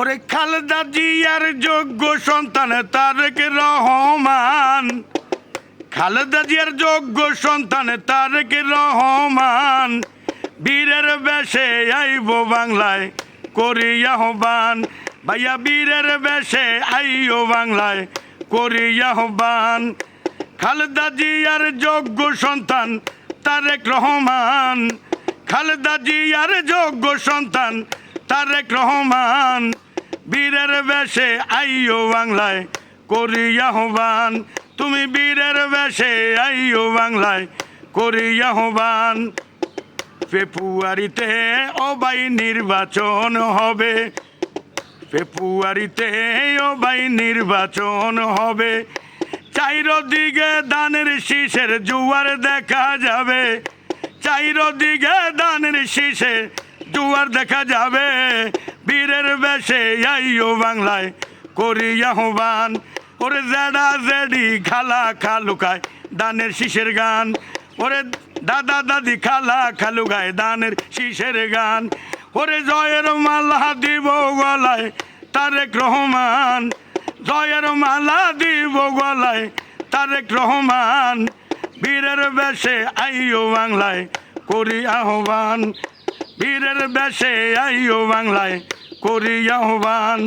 ওরে খালেদা জিয়ার যোগ্য সন্তান তারেক রহমান, খালেদা জিয়ার যোগ্য সন্তান তারেক রহমান, বীরের বেশে আইব বাংলায় করি আহ্বান। ভাইয়া বীরের বেশে আইও বাংলায় করি আহ্বান। খালেদা জিয়ার যোগ্য সন্তান তারেক রহমান, খালেদা জিয়ার যোগ্য সন্তান তারেক রহমান, বীরের বেশে আইও বাংলায় করি আহ্বান। তুমি বীরের বেশে আইও বাংলায় করি আহ্বান। ফেব্রুয়ারিতে ও ভাই নির্বাচন হবে, ফেব্রুয়ারিতে ও ভাই নির্বাচন হবে। চাইরদিকে ধানের শীষের জোয়ার দেখা যাবে, চাইরদিকে ধানের শীষের জোয়ার দেখা যাবে। বীরের বেশে আইও বাংলায় করি আহ্বান। ওরে জেডা জেডি খালা খালু গায় ধানের শীষের গান, ওরে দাদা দাদি খালা খালু গায় ধানের শীষের গান। ওরে জয়ের মালা দিব গলায় তারেক রহমান, জয়ের মালা দিব গলায় তারেক রহমান, বীরের বেশে আইও বাংলায় করি আহ্বান, বীরের বেশে আইও বাংলায় করি আহ্বান।